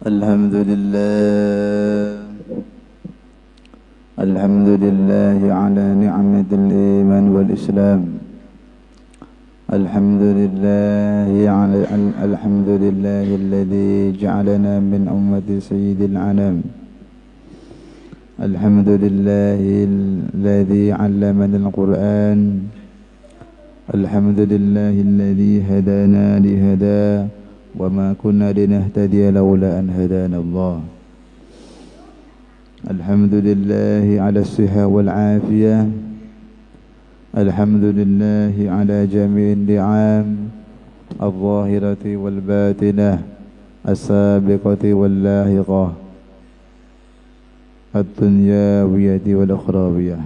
الحمد لله الحمد لله على نعمة الإيمان والإسلام. الحمد لله الذي جعلنا من أمة سيد العالم. الحمد لله الذي علمنا القرآن. الحمد لله الذي هدانا لهدى وما كنا لنهتدي لولا أن هدانا الله. الحمد لله على الصحة والعافية. الحمد لله على جميع النعم الظاهرة والباطنة السابقة واللاحقة الدنيوية والأخروية.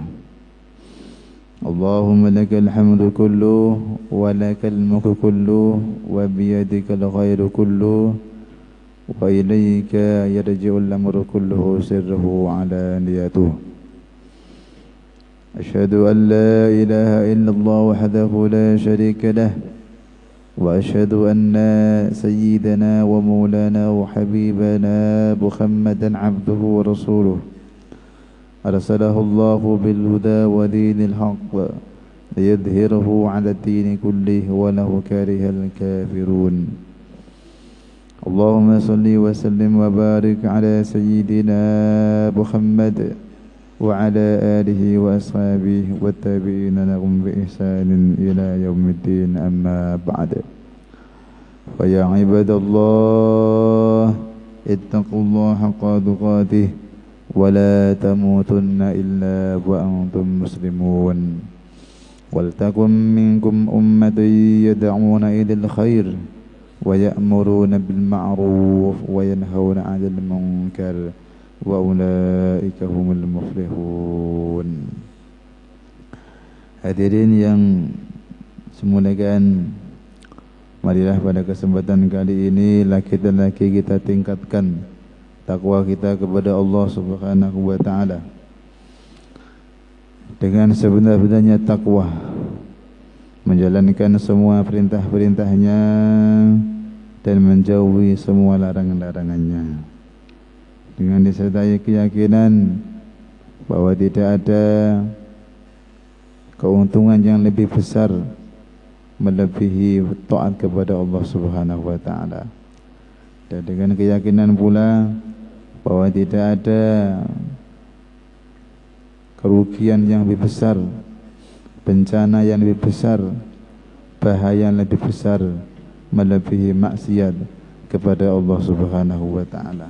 اللهم لك الحمد كله ولك الملك كله وبيدك الخير كله وإليك يرجع الأمر كله سره وعلانيته. أشهد أن لا إله إلا الله وحده لا شريك له وأشهد أن سيدنا ومولانا وحبيبنا محمدا عبده ورسوله أرسله الله بالهدى ودين الحق ليظهره على الدين كله ولو كره الكافرون. اللهم صل وسلم وبارك على سيدنا محمد وعلى آله وأصحابه والتابعين لهم بإحسان إلى يوم الدين. أما بعد، فيا عباد الله اتقوا الله حق تقاته ولا تموتن إلا وأنتم مسلمون. ولتكن منكم أمة يدعون إلى الخير ويأمرون بالمعروف وينهون عن المنكر وأولئك هم المفلحون. Hadirin yang semuliakan, marilah pada kesempatan kali ini lagi dan lagi kita tingkatkan takwa kita kepada Allah Subhanahu wa ta'ala dengan sebenar-benarnya takwa, menjalankan semua perintah-perintahnya dan menjauhi semua larangan-larangannya, dengan disertai keyakinan bahwa tidak ada keuntungan yang lebih besar melebihi taat kepada Allah Subhanahu wa ta'ala, dan dengan keyakinan pula bahwa tidak ada kerugian yang lebih besar, bencana yang lebih besar, bahaya yang lebih besar melebihi maksiat kepada Allah Subhanahu wa ta'ala.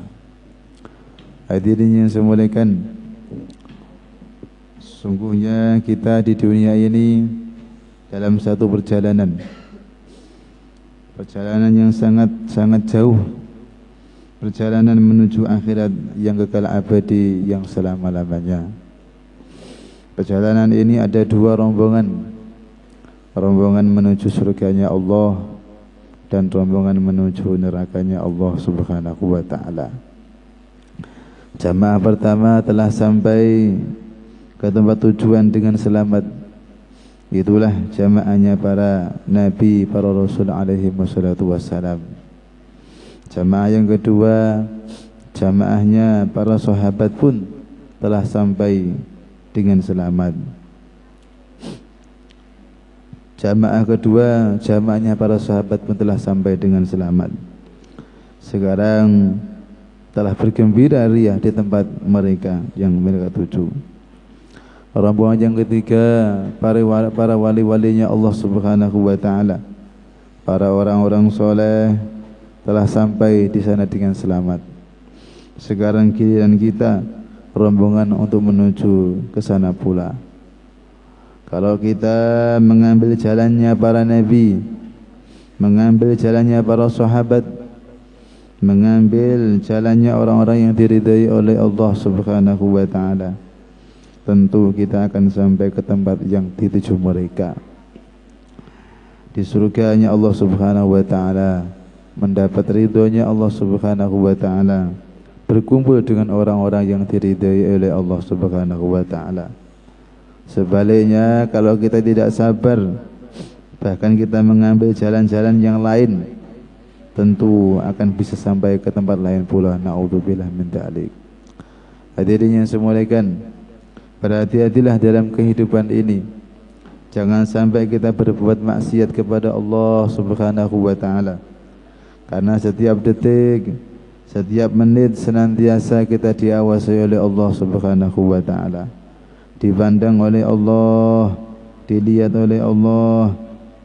Hadirin yang saya muliakan, sungguhnya kita di dunia ini dalam satu perjalanan yang sangat jauh, perjalanan menuju akhirat yang kekal abadi yang selama-lamanya. Perjalanan ini ada dua rombongan menuju surganya Allah dan rombongan menuju nerakanya Allah Subhanahu wa ta'ala. Jamaah pertama telah sampai ke tempat tujuan dengan selamat. Itulah jamaahnya para nabi, para rasul alaihi wassalatu wassalam. Jamaah yang kedua, jamaahnya para sahabat pun telah sampai dengan selamat. Jamaah kedua, jamaahnya para sahabat pun telah sampai dengan selamat. Sekarang telah bergembira ria di tempat mereka yang mereka tuju. Rombongan yang ketiga, para wali-walinya Allah Subhanahu wa ta'ala, para orang-orang soleh telah sampai di sana dengan selamat. Sekarang giliran kita, rombongan untuk menuju ke sana pula. Kalau kita mengambil jalannya para nabi, mengambil jalannya para sahabat, mengambil jalannya orang-orang yang diridai oleh Allah Subhanahu wa ta'ala, tentu kita akan sampai ke tempat yang dituju mereka. Di surganya Allah Subhanahu wa ta'ala, mendapat ridhonya Allah Subhanahu wa ta'ala, berkumpul dengan orang-orang yang diridai oleh Allah Subhanahu wa ta'ala. Sebaliknya, kalau kita tidak sabar, bahkan kita mengambil jalan-jalan yang lain, tentu akan bisa sampai ke tempat lain pula. Na'udzubillah min dzalik. Hadirin yang saya muliakan, berhati-hatilah dalam kehidupan ini. Jangan sampai kita berbuat maksiat kepada Allah Subhanahu wa taala. Karena setiap detik, setiap menit senantiasa kita diawasi oleh Allah Subhanahu wa taala. Dipandang oleh Allah, dilihat oleh Allah.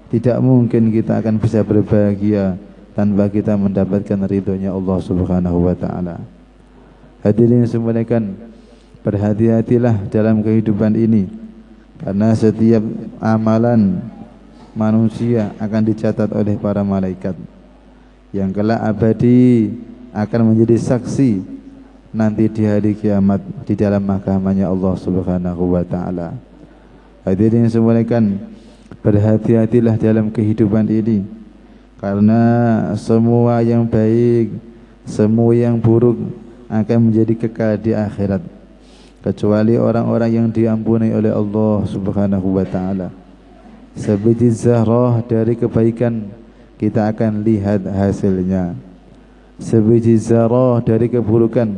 Tidak mungkin kita akan bisa berbahagia tanpa kita mendapatkan ridhonya Allah Subhanahu wa taala. Hadirin semuanya, berhati-hatilah dalam kehidupan ini, karena setiap amalan manusia akan dicatat oleh para malaikat yang kelak abadi akan menjadi saksi nanti di hari kiamat di dalam mahkamahnya Allah Subhanahu wa taala. Hadirin semuanya, berhati-hatilah dalam kehidupan ini, karena semua yang baik, semua yang buruk akan menjadi kekal di akhirat, kecuali orang-orang yang diampuni oleh Allah Subhanahu wa taala. Sebiji zarah dari kebaikan kita akan lihat hasilnya. Sebiji zarah dari keburukan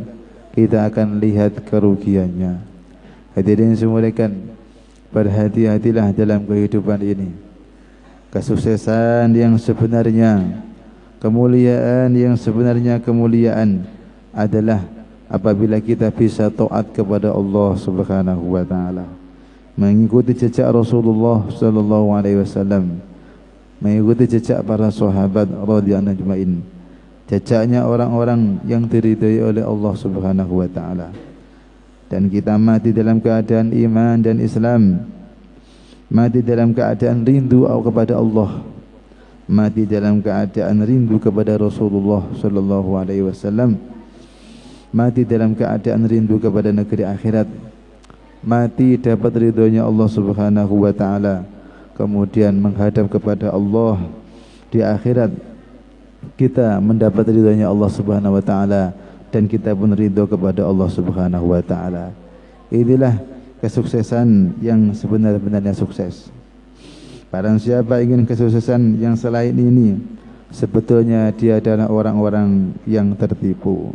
kita akan lihat kerugiannya. Hadirin sekalian, berhati-hatilah dalam kehidupan ini. Kesuksesan yang sebenarnya, kemuliaan yang sebenarnya kemuliaan adalah apabila kita bisa taat kepada Allah Subhanahu wa taala, mengikuti jejak Rasulullah sallallahu alaihi wasallam, mengikuti jejak para sahabat radhiyallahu ajmain, jejaknya orang-orang yang diridhai oleh Allah Subhanahu wa taala. Dan kita mati dalam keadaan iman dan Islam, mati dalam keadaan rindu kepada Allah, mati dalam keadaan rindu kepada Rasulullah sallallahu alaihi wasallam, mati dalam keadaan rindu kepada negeri akhirat, mati dapat ridhonya Allah Subhanahu wa taala, kemudian menghadap kepada Allah di akhirat, kita mendapat ridhonya Allah Subhanahu wa taala dan kita pun ridho kepada Allah Subhanahu wa taala. Inilah kesuksesan yang sebenar-benarnya sukses. Barang siapa ingin kesuksesan yang selain ini, sebetulnya dia adalah orang-orang yang tertipu.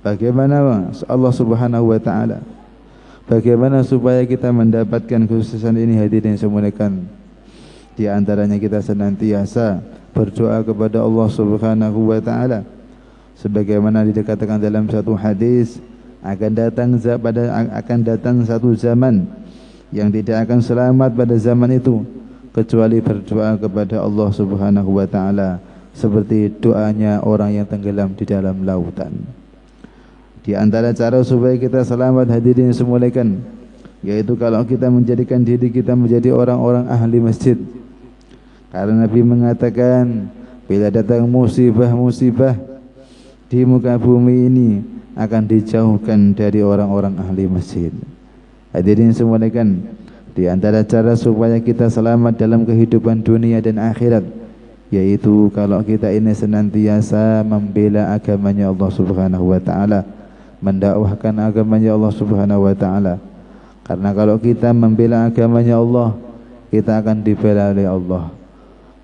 Bagaimana Allah Subhanahu wa taala, bagaimana supaya kita mendapatkan kesuksesan ini? Hadirin semuanya, di antaranya kita senantiasa berdoa kepada Allah Subhanahu wa taala, sebagaimana dikatakan dalam satu hadis, akan datang satu zaman yang tidak akan selamat pada zaman itu kecuali berdoa kepada Allah Subhanahu wa taala seperti doanya orang yang tenggelam di dalam lautan. Di antara cara supaya kita selamat, hadirin semuanya, yaitu kalau kita menjadikan diri kita menjadi orang-orang ahli masjid. Karena Nabi mengatakan, bila datang musibah-musibah di muka bumi ini akan dijauhkan dari orang-orang ahli masjid. Hadirin semuanya, di antara cara supaya kita selamat dalam kehidupan dunia dan akhirat, yaitu kalau kita ini senantiasa membela agamanya Allah Subhanahu wa taala, mendakwahkan agamanya Allah Subhanahu wa taala. Karena kalau kita membela agamanya Allah, kita akan dibela oleh Allah.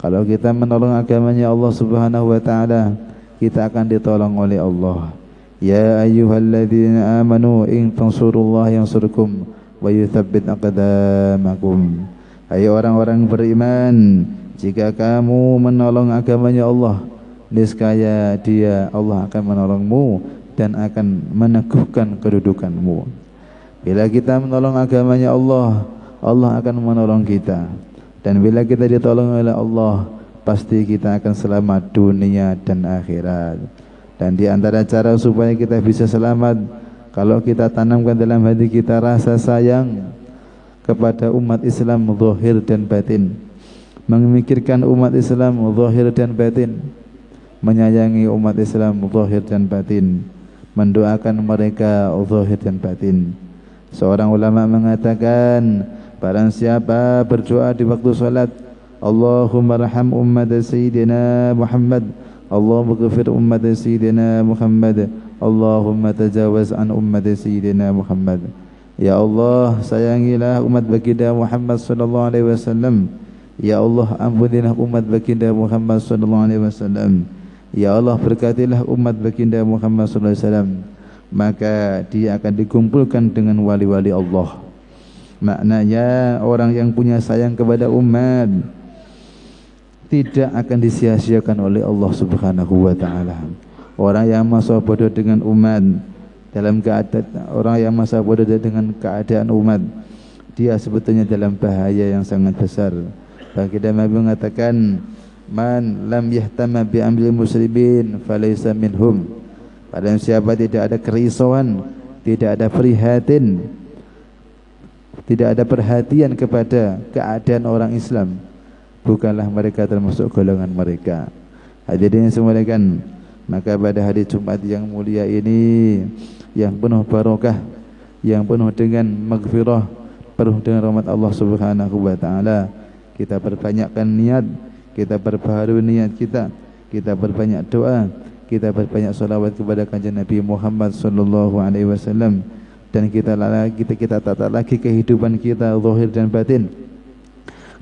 Kalau kita menolong agamanya Allah Subhanahu wa taala, kita akan ditolong oleh Allah. Ya ayyuhalladzina amanu in tansurullaha yansurkum wa yutsabbit aqdamakum. Hai orang-orang beriman, jika kamu menolong agamanya Allah, niscaya dia Allah akan menolongmu dan akan meneguhkan kedudukanmu. Bila kita menolong agamanya Allah, Allah akan menolong kita. Dan bila kita ditolong oleh Allah, pasti kita akan selamat dunia dan akhirat. Dan di antara cara supaya kita bisa selamat, kalau kita tanamkan dalam hati kita rasa sayang kepada umat Islam zahir dan batin, memikirkan umat Islam zahir dan batin, menyayangi umat Islam zahir dan batin, mendoakan mereka zahir dan batin. Seorang ulama mengatakan, barang siapa berdoa di waktu salat, Allahumma raham ummat Sayyidina Muhammad, Allahumma ghafir ummat Sayyidina Muhammad, Allahumma tajawaz an ummat Sayyidina Muhammad. Ya Allah, sayangilah umat baginda Muhammad sallallahu alaihi wasallam, Ya Allah, ampunilah umat baginda Muhammad sallallahu alaihi wasallam. Ya Allah, berkatilah umat baginda Muhammad sallallahu alaihi wasallam. Maka dia akan dikumpulkan dengan wali-wali Allah. Maknanya orang yang punya sayang kepada umat tidak akan disia-siakan oleh Allah Subhanahu wa taala. Orang yang masa bodoh dengan umat dalam keadaan orang yang masa bodoh dengan keadaan umat, dia sebetulnya dalam bahaya yang sangat besar. Baginda Nabi mengatakan, "Man lam yahtama bi amril muslimin falaysa minhum." Pada siapa tidak ada kerisauan, tidak ada prihatin, tidak ada perhatian kepada keadaan orang Islam, bukanlah mereka termasuk golongan mereka. Hadirin sekalian, maka pada hari Jumat yang mulia ini, yang penuh barokah, yang penuh dengan maghfirah, penuh dengan rahmat Allah Subhanahu wa taala, kita perbanyakkan niat, kita perbaharui niat kita perbanyak doa, kita perbanyak salawat kepada kanjeng Nabi Muhammad sallallahu alaihi wasallam, dan kita tata lagi kehidupan kita zahir dan batin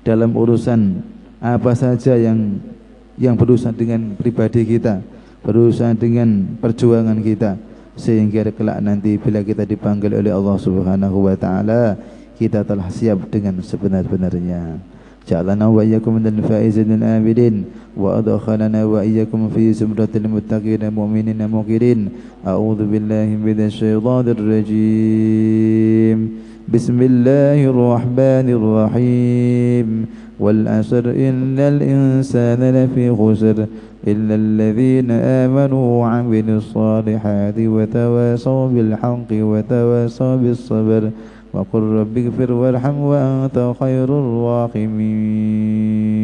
dalam urusan apa saja yang berurusan dengan pribadi kita, berurusan dengan perjuangan kita, sehingga kelak nanti bila kita dipanggil oleh Allah Subhanahu wa taala, kita telah siap dengan sebenar-benarnya. Ja'alana wa iyyakum minal faizin al-abidin wa adkhalana wa iyyakum fi zumratil muttaqin mu'minin muqirin. A'udzu billahi minasy syaithanir rajim. Bismillahirrahmanirrahim. Wal 'asr innal insana lafi khusr illa alladhina amanu wa 'amilus salihati wa tawasaw bil haqqi wa tawasaw bis sabr. Wa qur rabbighfir warham wa anta khairur rahimin.